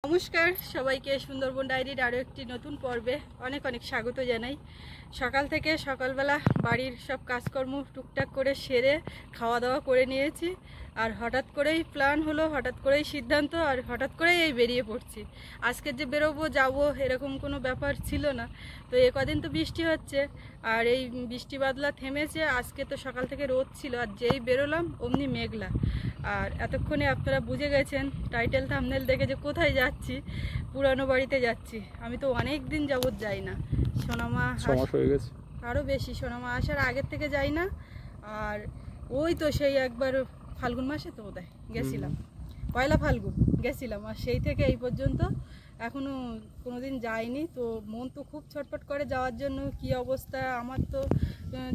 নমস্কার সবাইকে সুন্দরবন ডায়েরির আরও একটি নতুন পর্বে অনেক অনেক স্বাগত জানাই। সকাল থেকে সকালবেলা বাড়ির সব কাজকর্ম টুকটাক করে সেরে খাওয়া দাওয়া করে নিয়েছি। আর হঠাৎ করেই প্ল্যান হলো, হঠাৎ করেই সিদ্ধান্ত, আর হঠাৎ করেই এই বেরিয়ে পড়ছি। আজকে যে বেরোবো যাবো এরকম কোনো ব্যাপার ছিল না। তো এ কদিন তো বৃষ্টি হচ্ছে, আর এই বৃষ্টি বাদলা থেমেছে। আজকে তো সকাল থেকে রোদ ছিল, আর যেই বেরোলাম অমনি মেঘলা। আর এতক্ষণে আপনারা বুঝে গেছেন টাইটেল থাম্বনেল দেখে যে কোথায় যাচ্ছি। পুরানো বাড়িতে যাচ্ছি। আমি তো অনেক দিন যাবত যাই না। সোনামা হয়ে গেছে, আরও বেশি। সোনামা আসার আগের থেকে যাই না। আর ওই তো সেই একবার ফাল্গুন মাসে তো বোধহয় গেছিলাম, পয়লা ফাল্গুন গেছিলাম। আর সেই থেকে এই পর্যন্ত এখনও কোনোদিন যাইনি। তো মন তো খুব ছটফট করে যাওয়ার জন্য। কি অবস্থা আমার, তো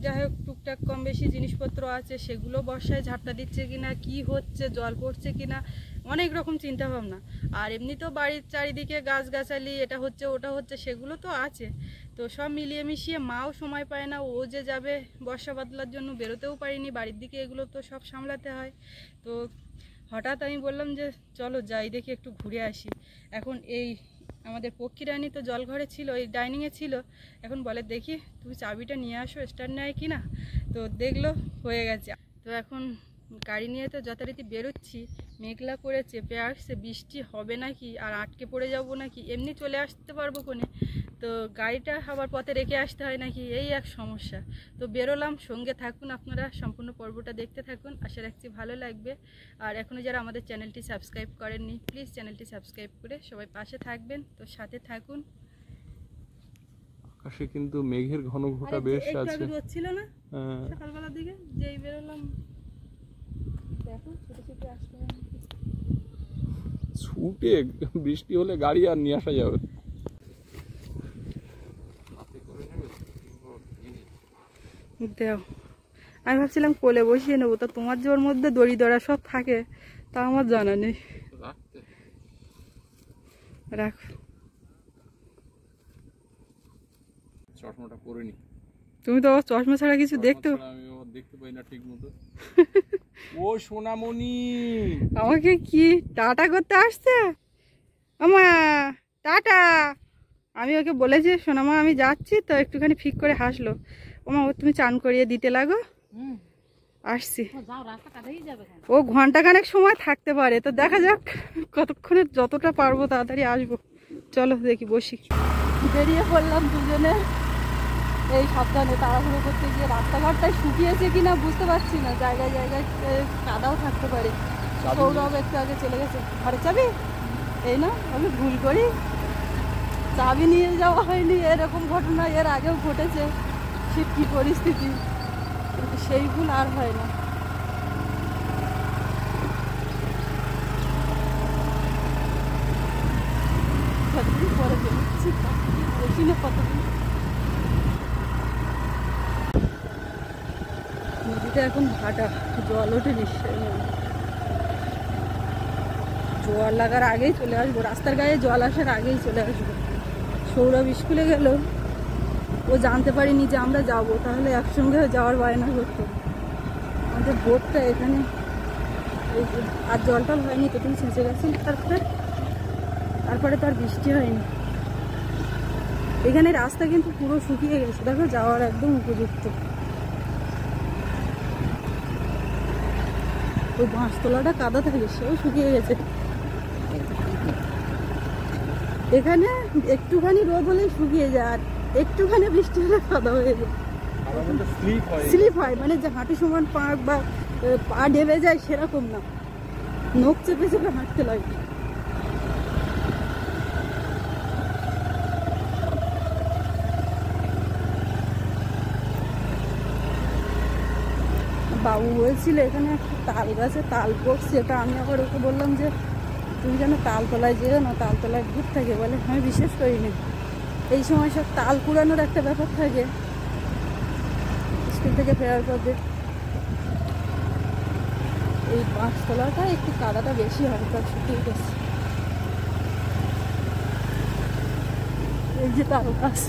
যাই হোক টুকটাক কম বেশি জিনিসপত্র আছে, সেগুলো বর্ষায় ঝাপটা দিচ্ছে কিনা, কি হচ্ছে, জল পড়ছে কিনা, অনেক রকম চিন্তা ভাবনা। আর এমনিতেও বাড়ির চারিদিকে গাছগাছালি, এটা হচ্ছে ওটা হচ্ছে, সেগুলো তো আছে। তো সব মিলিয়ে মিশিয়ে মাও সময় পায় না। ও যে যাবে বর্ষা বাদলার জন্য বেরোতেও পারিনি, বাড়ির দিকে এগুলো তো সব সামলাতে হয়। তো হঠাৎ আমি বললাম যে চলো যাই, দেখি একটু ঘুরে আসি। এখন এই আমাদের পক্ষী রানী তো জলঘরে ছিল, এই ডাইনিংয়ে ছিল। এখন বলে দেখি তুমি চাবিটা নিয়ে আসো, স্ট্যান্ড নেয় কি না। তো দেখলো হয়ে গেছে। তো এখন গাড়ি নিয়ে তো যথারীতি বেরোচ্ছি। মেঘলা করে চেপে আসছে, বৃষ্টি হবে নাকি আর আটকে পড়ে যাব নাকি, এমনি চলে আসতে পারবো কোনে। তো গাড়িটা আবার পথে রেখে আসতে হয় নাকি, এই এক সমস্যা। তো বেরোলাম, সঙ্গে থাকুন আপনারা, সম্পূর্ণ পর্বটা দেখতে থাকুন, আশা রাখছি ভালো লাগবে। আর এখনও যারা আমাদের চ্যানেলটি সাবস্ক্রাইব করেননি প্লিজ চ্যানেলটি সাবস্ক্রাইব করে সবাই পাশে থাকবেন। তো সাথে থাকুন। আকাশে কিন্তু মেঘের ঘন ঘটা বেশ আছে। রোদ ছিল না সকালবেলার দিকে, যেই বেরোলাম দেখো ছোট ছোট আসলে ছুটে বৃষ্টি হলে গাড়ি আর নিয়ে আসা যাবে। দেও, আমি ভাবছিলাম কোলে বসিয়ে নেবো, তা তোমার জোর মধ্যে দড়ি দড়া সব থাকে, তা আমার জানা নেই। রাখো, চশমাটা পরে নি। তুমি তো আবার চশমা ছাড়া কিছু দেখতে পাই না ঠিক মতো। ও সোনামণি আমাকে কি টাটা করতে আসছে? আমা টাটা। আমি ওকে বলেছি সোনামা আমি যাচ্ছি, তো একটুখানি ফিক করে হাসলো। ওমা ও তুমি চান করিয়ে দিতে লাগো, আসছি। ও ঘন্টাখানেক সময় থাকতে পারে, তো দেখা যাক কতক্ষণে, যতটা পারবো তাড়াতাড়ি আসবো। চলো দেখি, বসি। বেরিয়ে পড়লাম দুজনে এই সাবধানে, তাড়াহুড়ো করতে গিয়ে। রাস্তাঘাটটায় শুকিয়েছে কিনা বুঝতে পারছি না, জায়গায় জায়গায় কাদাও থাকতে পারে। সৌরভ একটু আগে চলে গেছে। ঘরে চাবি এই না, আমি ভুল করি, চাবি নিয়ে যাওয়া হয়নি। এরকম ঘটনা এর আগেও ঘটেছে, সে কী পরিস্থিতি, কিন্তু সেই ভুল আর হয় না। কতদিন পরে বেরোচ্ছি, বেশি না কতদিন। নদীটা এখন ভাটা, জল ওঠে নিশ্চয়ই। জল লাগার আগেই চলে আসবো, রাস্তার গায়ে জল আসার আগেই চলে আসবো। সৌরভ স্কুলে গেল, ও জানতে পারিনি যে আমরা যাব, তাহলে একসঙ্গে যাওয়ার বায়না করতো। আমাদের বোটটা এখানে, আর জলটা হয়নি, তো তুমি ছেঁচে গেছেন। তারপরে তো আর বৃষ্টি হয়নি। এখানে রাস্তা কিন্তু পুরো শুকিয়ে গেছে, দেখো যাওয়ার একদম উপযুক্ত। ওই বাঁশতলাটা কাদা থাকে, সেও শুকিয়ে গেছে। এখানে একটুখানি রোদ হলেই শুকিয়ে যায়, আর একটুখানি বৃষ্টি হলে কাদা হয়ে যায়, স্লিপ হয়। মানে যে হাঁটু সমান পা বা পা ডেবে যায় সেরকম না, নখ চেপে চেপে হাঁটতে লাগে। বাবু বলছিল এখানে একটা তাল গাছে তাল পড়ছে, এটা আমি আবার ওকে বললাম যে তুমি যেন তালতলায় যেও না, তালতলায় ভূত থাকে বলে। আমি বিশ্বাস করিনি, এই সময় সব তাল কুড়ানোর একটা ব্যাপার থাকে। স্কুল থেকে ফেরার পথে এই বাঁশতলাটা একটু কাদাটা বেশি হয়, তার শুকিয়ে গেছে। এই যে তাল গাছ,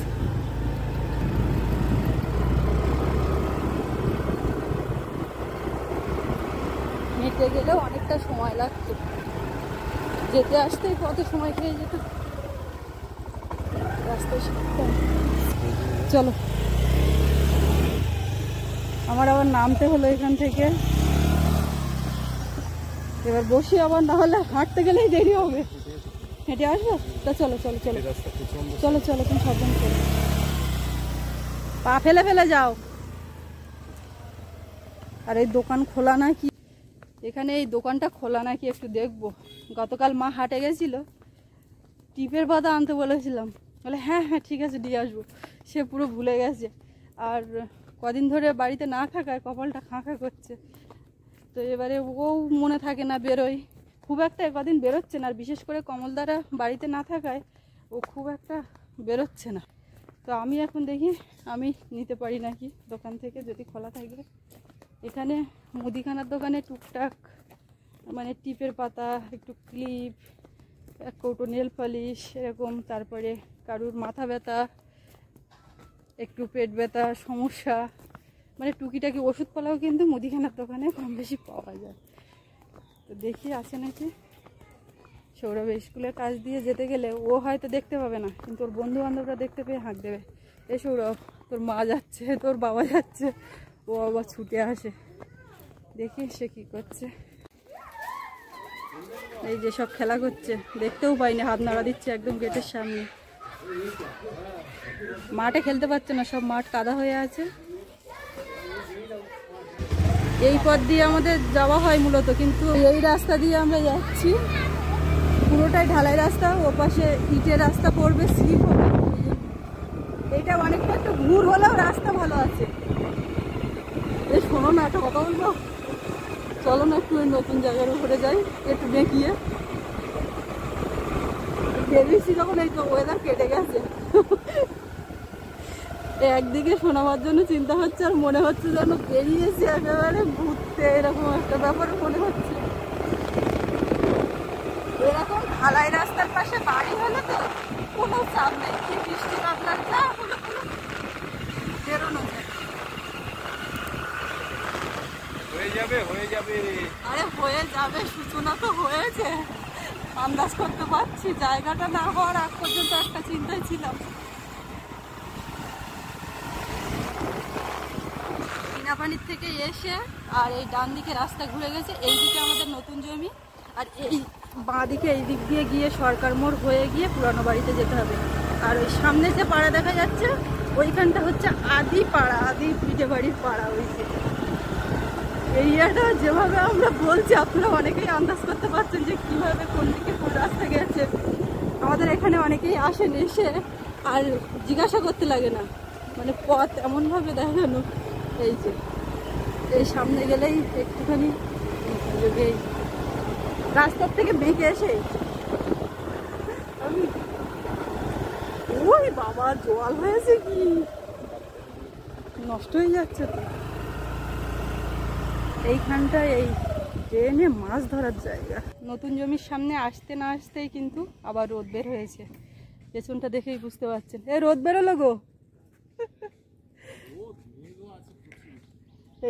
হেঁটে গেলেও অনেকটা সময় লাগতো। যেতে আসতে কত সময় খেয়ে যেত রাস্তায়। চলো, আমার আবার নামতে হলো এখান থেকে। এবার বসি, আবার না হলে হাঁটতে গেলেই দেরি হবে। হেঁটে আসবো? তা চলো চলো চলো চলো চলো, তুমি সাবধান করো, পা ফেলে ফেলে যাও। আর এই দোকান খোলা নাকি, এখানে এই দোকানটা খোলা নাকি একটু দেখবো। গতকাল মা হাটে গেছিল, টিপের পাতা আনতে বলেছিলাম, বলে হ্যাঁ হ্যাঁ ঠিক আছে দিয়ে আসবো। সে পুরো ভুলে গেছে। আর কদিন ধরে বাড়িতে না থাকায় কপালটা খাঁ খাঁ করছে। তো এবারে ও মনে থাকে না, বেরোয় খুব একটা, কদিন বেরোচ্ছে না। আর বিশেষ করে কমলদারা বাড়িতে না থাকায় ও খুব একটা বেরোচ্ছে না। তো আমি এখন দেখি আমি নিতে পারি নাকি দোকান থেকে, যদি খোলা থাকে। এখানে মুদিখানার দোকানে টুকটাক মানে টিপের পাতা, একটু ক্লিপ, এক কৌটো নেল পলিশ এরকম, তারপরে কারুর মাথা ব্যথা, একটু পেট ব্যথা সমস্যা, মানে টুকিটাকি ওষুধপালাও কিন্তু মুদিখানার দোকানে কম বেশি পাওয়া যায়। তো দেখি আছে নাকি। সৌরভ স্কুলের কাজ দিয়ে যেতে গেলে ও হয়তো দেখতে পাবে না, কিন্তু ওর বন্ধু বান্ধবরা দেখতে পেয়ে হাঁক দেবে, এ সৌরভ তোর মা যাচ্ছে, তোর বাবা যাচ্ছে। ও আবার ছুটে আসে, দেখি সে কি করছে। এই যে সব খেলা করছে, দেখতেও পাইনি, হাত নাড়া দিচ্ছে একদম গেটের সামনে। মাঠে খেলতে পারছে না, সব মাঠ কাদা হয়ে আছে। এই পথ দিয়ে আমাদের যাওয়া হয় মূলত, কিন্তু এই রাস্তা দিয়ে আমরা যাচ্ছি, পুরোটাই ঢালাই রাস্তা। ও পাশে ইটের রাস্তা পড়বে, স্লিপ হবে। এইটা অনেকটা একটু ঘুর হলেও রাস্তা ভালো আছে। এই শোনো না, একটা কথা বলবো, চলো না একটু নতুন জায়গার উপরে যাই, একটু দেখিয়ে বেরিয়েছি যখন, এই তো ওয়েদার কেটে গেছে। একদিকে শোনাবার জন্য চিন্তা হচ্ছে, আর মনে হচ্ছে যেন বেরিয়েছি একেবারে ঘুরতে, এরকম একটা ব্যাপার মনে হচ্ছে। এরকম ঢালাই রাস্তার পাশে বাড়ি হলে তো কোনো চাপ নেই, কি বৃষ্টি বাদলার যা হলো বেরোনো যায়। হয়ে যাবে হয়ে যাবে। আরে হয়ে যাবে, সূচনা তো হয়েছে, আন্দাজ করতে পারছি। জায়গাটা না হওয়ার আগ পর্যন্ত একটা চিন্তায় ছিলাম। কিনাপানির থেকে এসে আর এই ডান দিকে রাস্তা ঘুরে গেছে, এই দিকে আমাদের নতুন জমি, আর এই বাঁ দিকে এই দিক দিয়ে গিয়ে সরকার মোড় হয়ে গিয়ে পুরানো বাড়িতে যেতে হবে। আর ওই সামনে যে পাড়া দেখা যাচ্ছে, ওইখানটা হচ্ছে আদি পাড়া, আদি পিঠে বাড়ির পাড়া। ওই যে এরিয়াটা যেভাবে আমরা বলছি, আপনারা অনেকেই আন্দাজ করতে পারছেন যে কীভাবে কোন দিকে কোন রাস্তা গেছে। আমাদের এখানে অনেকেই আসেন, এসে আর জিজ্ঞাসা করতে লাগে না, মানে পথ এমনভাবে দেখানো। এই যে এই সামনে গেলেই একটুখানি রাস্তার থেকে বেঁকে এসে আমি, ওই বাবা জল হয়েছে, কি নষ্ট হয়ে যাচ্ছে তো। এইখানটায় এই ট্রেনে মাছ ধরার জায়গা। নতুন জমির সামনে আসতে না আসতেই কিন্তু আবার রোদ বের হয়েছে, পেছনটা দেখেই বুঝতে পারছেন। এই রোদ বেরোলো গো।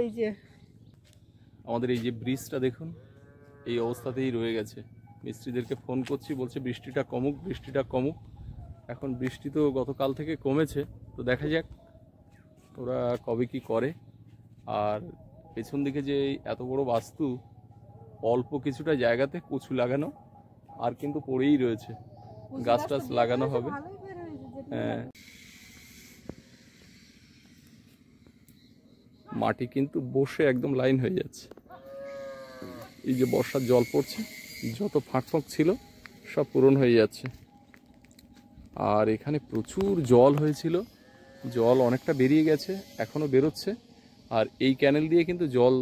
এই যে আমাদের এই যে ব্রিজটা দেখুন, এই অবস্থাতেই রয়ে গেছে। মিস্ত্রিদেরকে ফোন করছি, বলছে বৃষ্টিটা কমুক, বৃষ্টিটা কমুক। এখন বৃষ্টি তো গতকাল থেকে কমেছে, তো দেখা যাক ওরা কবে কি করে। আর পেছন দিকে যে এত বড় বাস্তু, অল্প কিছুটা জায়গাতে কচু লাগানো, আর কিন্তু পড়েই রয়েছে। গাছ টাছ লাগানো হবে। হ্যাঁ, মাটি কিন্তু বসে একদম লাইন হয়ে যাচ্ছে। এই যে বর্ষার জল পড়ছে, যত ফাঁক ফাঁক ছিল সব পূরণ হয়ে যাচ্ছে। আর এখানে প্রচুর জল হয়েছিল, জল অনেকটা বেরিয়ে গেছে, এখনও বেরোচ্ছে। আর এই ক্যানেল দিয়ে কিন্তু জল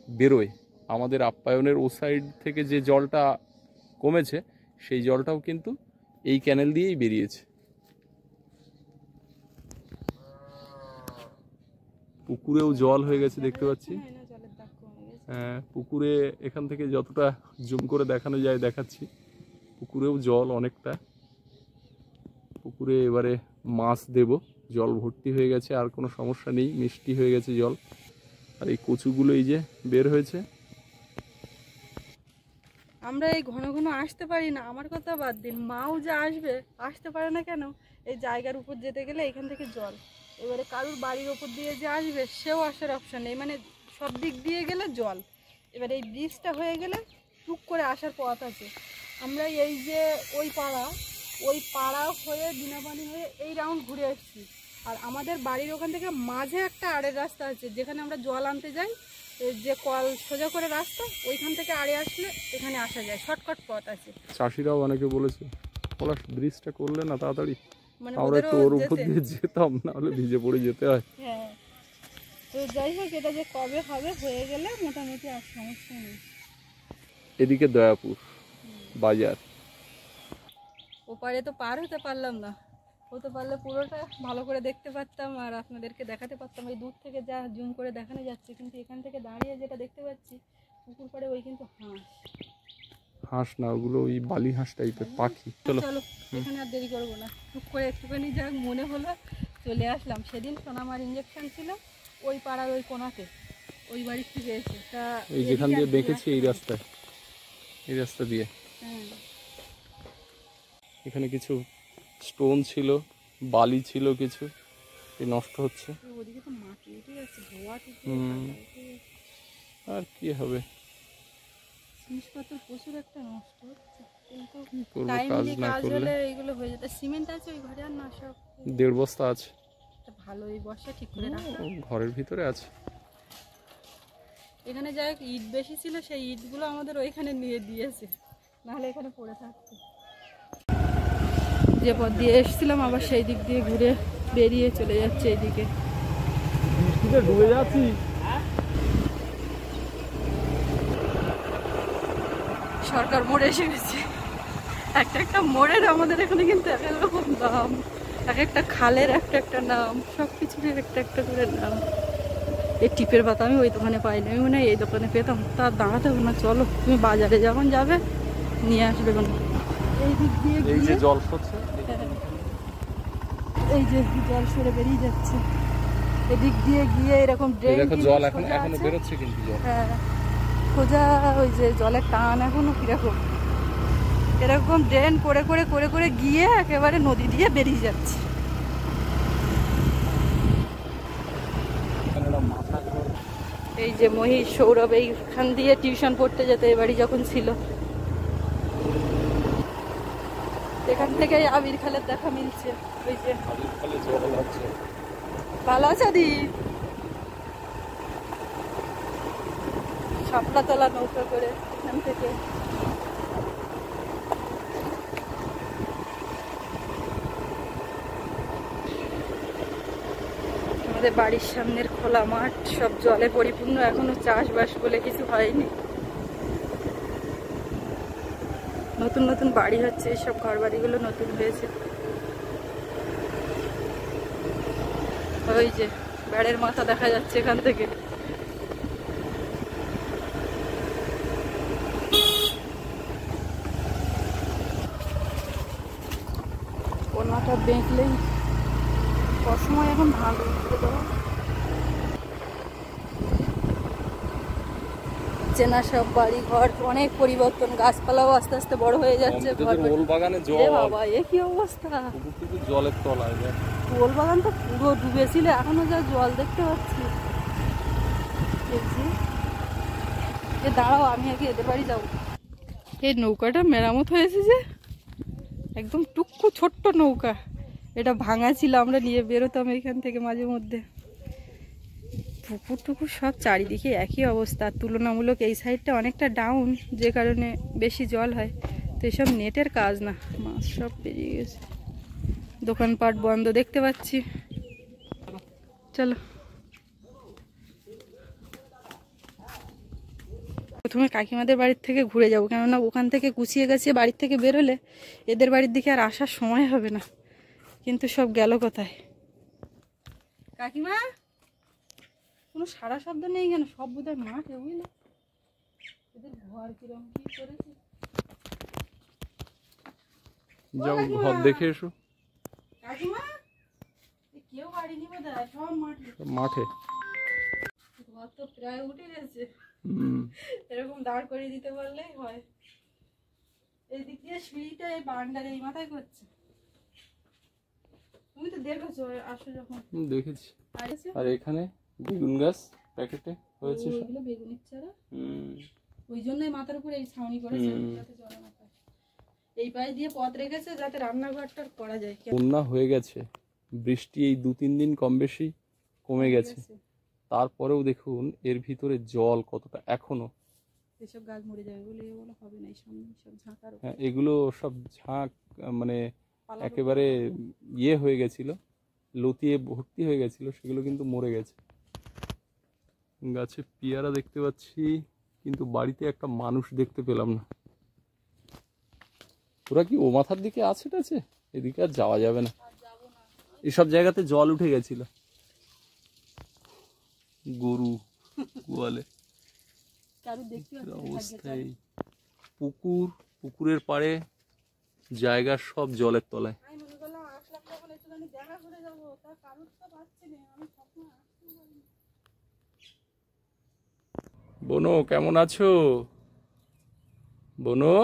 বেরোয়। আমাদের আপ্যায়নের ও সাইড থেকে যে জলটা কমেছে, সেই জলটাও কিন্তু এই ক্যানেল দিয়েই বেরিয়েছে। পুকুরেও জল হয়ে গেছে দেখতে পাচ্ছি। হ্যাঁ, পুকুরে এখান থেকে যতটা জুম করে দেখানো যায় দেখাচ্ছি। পুকুরেও জল অনেকটা। পুকুরে এবারে মাছ দেব, জল ভর্তি হয়ে গেছে, আর কোনো সমস্যা নেই, মিষ্টি হয়ে গেছে জল। আর এই কচুগুলো এই যে বের হয়েছে। আমরা এই ঘন ঘন আসতে পারি না, আমার কথা বাদ দিন, মাও যে আসতে পারে না কেন, এই জায়গার উপর যেতে গেলে এখান থেকে জল, এবারে কারুর বাড়ির ওপর দিয়ে যে আসবে সেও আসার অপশান নেই, মানে সব দিক দিয়ে গেলে জল। এবার এই ব্রিজটা হয়ে গেলে টুক করে আসার পথ আছে। আমরা এই যে ওই পাড়া হয়ে দিনাপানি হয়ে এই রাউন্ড ঘুরে এসেছি, আর আমাদের বাড়ির ওখান থেকে মাঝে একটা আড়ের রাস্তা আছে যেখানে আমরা জল আনতে যাই, যে কল সোজা করে রাস্তা, ওইখান থেকে আড়ে আসলে এখানে আসা যায়, শর্টকাট পথ আছে। চাষিরাও অনেকে বলেছে পলাশ ব্রিজটা করলে না তাড়াতাড়ি, মানে আমরা একটু ওর উপর দিয়ে যেতাম, না হলে ভিজে পড়ে যেতে হয়। হ্যাঁ, তো যাই হোক, এটা যে কবে হবে হয়ে গেলে মোটামুটি আর সমস্যা নেই। এদিকে দয়াপুর বাজার, ওপারে তো পার হতে পারলাম না, হতে পারলে পুরোটা ভালো করে দেখতে পারতাম আর আপনাদেরকে দেখাতে পারতাম। এই দূর থেকে যা জুম করে দেখানো যাচ্ছে, কিন্তু এখান থেকে দাঁড়িয়ে যেটা দেখতে পাচ্ছি পুকুর পাড়ে, ওই কিন্তু হাঁস না, ওগুলো ওই বালি হাঁস টাইপের পাখি। চলো চলো, এখানে আর দেরি করবো না, টুক করে একটুখানি যা মনে হলো চলে আসলাম। সেদিন সোনামার ইঞ্জেকশন ছিল ওই পাড়ার ওই কোনাতে, ওই বাড়ির থেকে এসে তা এই যেখান দিয়ে বেঁকেছি এই রাস্তায়, এই রাস্তা দিয়ে। হ্যাঁ, এখানে কিছু স্টোন ছিল, বালি ছিল কিছু, এই নষ্ট হচ্ছে। ওদিকে তো মাটি উঠে যাচ্ছে, ধোয়া থেকে আর কি হবে, জিনিসপত্র প্রচুর একটা নষ্ট হচ্ছে, কিন্তু করবো টাইমলি কাজ না কাজ করলে। হলে এইগুলো হয়ে যেত। সিমেন্ট আছে ওই ঘরে আর না, সব 1.5 বস্তা আছে, ভালো, এই বর্ষা ঠিক করে রাখা। ঘরের ভিতরে আছে। এখানে যাই হোক ইট বেশি ছিল, সেই ইটগুলো আমাদের ওইখানে নিয়ে দিয়েছে, নাহলে এখানে পড়ে থাকতো। যে পথ দিয়ে এসেছিলাম আবার সেই দিক দিয়ে ঘুরে বেরিয়ে চলে যাচ্ছে এইদিকে। ডুবে যাচ্ছি। সরকার মোড়ে এসে গেছে। একটা মোড়ের আমাদের এখানে কিন্তু এক এক রকম দাম, এক একটা খালের একটা নাম, সব কিছুর একটা করে নাম। এই টিপের পাতা আমি ওই দোকানে পাইনি, আমি মনে হয় এই দোকানে পেতাম। তার দাঁড়াতে হবে না, চলো তুমি বাজারে যখন যাবে নিয়ে আসবে কোনো। এই দিক দিয়ে এই যে জল সরছে, এই যে জল সরে বেরিয়ে যাচ্ছে, এদিক দিয়ে গিয়ে এরকম ড্রেন, জল এখনো বেরোচ্ছে কিন্তু জল। হ্যাঁ, খোঁজা ওই যে জলের টান এখনো কিরকম, এরকম ড্রেন করে করে করে করে গিয়ে একেবারে নদী দিয়ে বেরিয়ে যাচ্ছে। এই যে মহিষ সৌরভ এইখান দিয়ে টিউশন পড়তে যেত এ বাড়ি যখন ছিল, এখান থেকে আবির খালের দেখা মিলছে। ওই যে ভালো আছে দি, শাপলা তোলা নৌকা করে এখান থেকে। আমাদের বাড়ির সামনের খোলা মাঠ সব জলে পরিপূর্ণ, এখনো চাষবাস বলে কিছু হয়নি। নতুন নতুন বাড়ি হচ্ছে, এইসব ঘর বাড়িগুলো নতুন হয়েছে। ওই যে ব্যাড়ের মাথা দেখা যাচ্ছে এখান থেকে। কোনাটা দেখলেই অসময় এখন ভালো চেনা সব বাড়ি ঘর, অনেক পরিবর্তন, গাছপালাও আস্তে আস্তে বড় হয়ে যাচ্ছে। বাবা এ কি অবস্থা, জলের তলায় ওল বাগান তো পুরো ডুবেছিল, এখনো যা জল দেখতে পাচ্ছি। দাঁড়াও আমি আগে এদের বাড়ি যাবো। এই নৌকাটা মেরামত হয়েছে যে, একদম টুকু ছোট্ট নৌকা, এটা ভাঙা ছিল, আমরা নিয়ে বেরোতাম এখান থেকে মাঝে মধ্যে। পুকুর টুকুর সব চারিদিকে একই অবস্থা, তুলনামূলক এই সাইডটা অনেকটা ডাউন, যে কারণে বেশি জল হয়। তো এসব নেটের কাজ না, মাছ সব বেরিয়ে গেছে, দোকানপাট বন্ধ দেখতে পাচ্ছি। চলো প্রথমে কাকিমাদের বাড়ির থেকে ঘুরে যাবো, কেননা ওখান থেকে গুছিয়ে গেছে বাড়ির থেকে বেরোলে এদের বাড়ির দিকে আর আসার সময় হবে না। কিন্তু সব গেল কোথায়? কাকিমা কোনো সারা শব্দ নেই কেন? সব বোধহয় মাঠে, বুঝলে এদের ঘর কিরম কি করেছে। যাও ঘর দেখে এসো। কাকিমা কেউ বাড়ি নিবে দেয়, সব মাঠে ঘর তো প্রায় উঠে গেছে, এরকম দাঁড় করিয়ে দিতে পারলেই হয়। এদিক দিয়ে সিঁড়িটা এই বারান্দার এই মাথায় করছে। তুমি তো দেখেছো আসো যখন। দেখেছি। আর এসে আর এখানে বেগুন গাছ প্যাকেটে হয়েছে সব। ওইগুলো বেগুনের চারা, হুম। ওই জন্যই মাথার উপরে এই ছাউনি করেছে যাতে জল না পায়। এই পাশ দিয়ে পথ রেখেছে যাতে রান্নাঘরটা করা যায়। বন্যা হয়ে গেছে, বৃষ্টি এই 2-3 দিন কম বেশি কমে গেছে, তারপরেও দেখুন এর ভিতরে জল কতটা এখনো। এসব গাছ মরে যাবে বলে এগুলো হবে না, এই সামনে সব ঝাঁকার হ্যাঁ, এগুলো সব ঝাঁক মানে একেবারে ইয়ে হয়ে গেছিল, লতিয়ে ভর্তি হয়ে গেছিল, সেগুলো কিন্তু মরে গেছে। গাছে পেয়ারা দেখতে পাচ্ছি, কিন্তু বাড়িতে একটা মানুষ দেখতে পেলাম না। ওরা কি ও মাথার দিকে আছে টাছে? এদিকে আর যাওয়া যাবে না, এসব জায়গাতে জল উঠে গেছিল। গরু গোয়ালে অবস্থায়, পুকুরের পাড়ে জায়গা সব জলের তলায়। বনো কেমন আছো? বনো,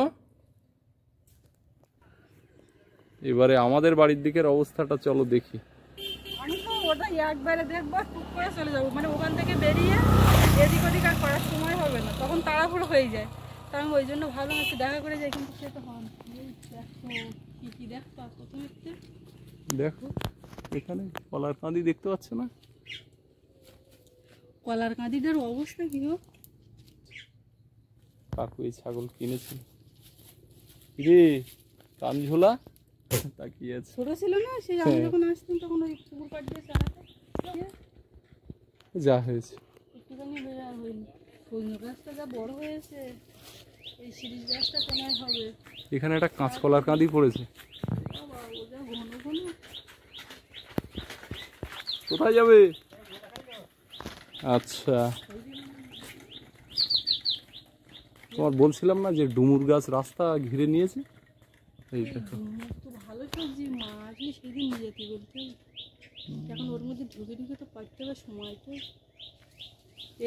এবারে আমাদের বাড়ির দিকের অবস্থাটা চলো দেখি। আমি তো ওটা একবারে দেখবো, টুক করে চলে যাবো, মানে ওখান থেকে বেরিয়ে এদিক ওদিক আর করার সময় হবে না, তখন তাড়াহুড়ো হয়ে যায়। তা আমি ওই জন্য ভাবলাম একটু দেখা করে যাই, কিন্তু সে তো হন। কি কি দেখতো প্রথমে দেখো, এখানে কলার কাঁদি দেখতে পাচ্ছ না? কলার কাঁদিটার অবস্থা কি হোক। কাকু এই ছাগল কিনেছিল রে, কান ঝোলা তাকিয়ে আছে। ছোট ছিল না, সেই আমি যখন আসতাম তখন ওই পুকুর পাড় দিয়ে চালাতে যা হয়েছে একটুখানি বেড়া হয়নি। সজনে গাছটা যা বড় হয়েছে, এই সিরিজ গাছটা কেনাই হবে। এখানে একটা কাঁচকলার কাঁদি পড়েছে। বাবা, ও যা ঘন ঘন। কোথায় যাবে? আচ্ছা, তোমার বলছিলাম না যে ডুমুর গাছ রাস্তা ঘিরে নিয়েছে। এই দেখো, তো ভালো সবজি, মা আসলে সেদিন নিয়ে যেতে বলতে, এখন ওর মধ্যে ঢুকে ঢুকে তো পারতে হবে সময় তো।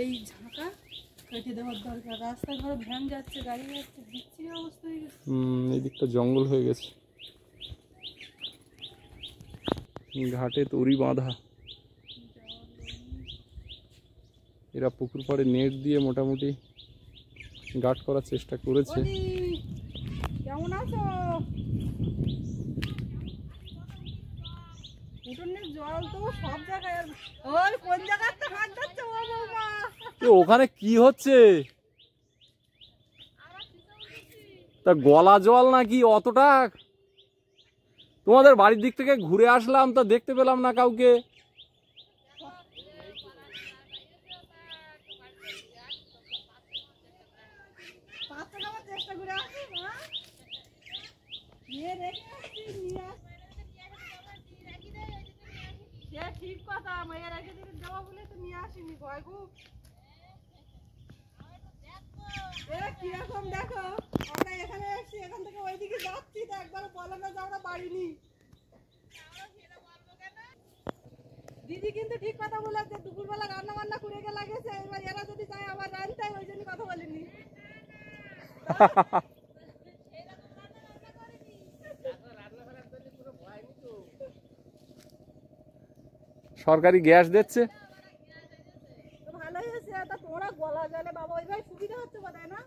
এই ঝাঁকা কেটে দেওয়ার দরকার, রাস্তায় ধরো ভ্যান যাচ্ছে, গাড়ি যাচ্ছে, বিচ্ছিরি অবস্থা হয়ে গেছে। এই দিকটা জঙ্গল হয়ে গেছে, ঘাটে তরি বাঁধা। এরা পুকুর পাড়ে নেট দিয়ে মোটামুটি গার্ড করার চেষ্টা করেছে। কেমন আছো? উঠোনের জল তো সব জায়গায়। ওই কোন জায়গাতে হাত যাচ্ছে ও বৌমা? ওখানে কি হচ্ছে? তা গলা জল নাকি অতটা? তোমাদের বাড়ির দিক থেকে ঘুরে আসলাম, তা দেখতে পেলাম না কাউকে। চেষ্টা করে আসি না, ঠিক কথা, মায়ের রেখে দিতে যাবো বলে তো নিয়ে আসিনি। ভয় খুব। কিরকম দেখো, আমরা এখানে এসছি, এখান থেকে ওইদিকে যাচ্ছি, তো একবার বলে না যে আমরা পারিনি। দিদি কিন্তু ঠিক কথা বলেছে, দুপুরবেলা রান্না বান্না করে গেলে গেছে, এবার এরা যদি যায় আবার রানতে, ওই জন্য কথা বলিনি। সরকারি গ্যাস দিচ্ছে, ভালোই হয়েছে। তোমরা গলা জলে বাবা ওইভাবে সুবিধা হচ্ছে বোধ হয় না?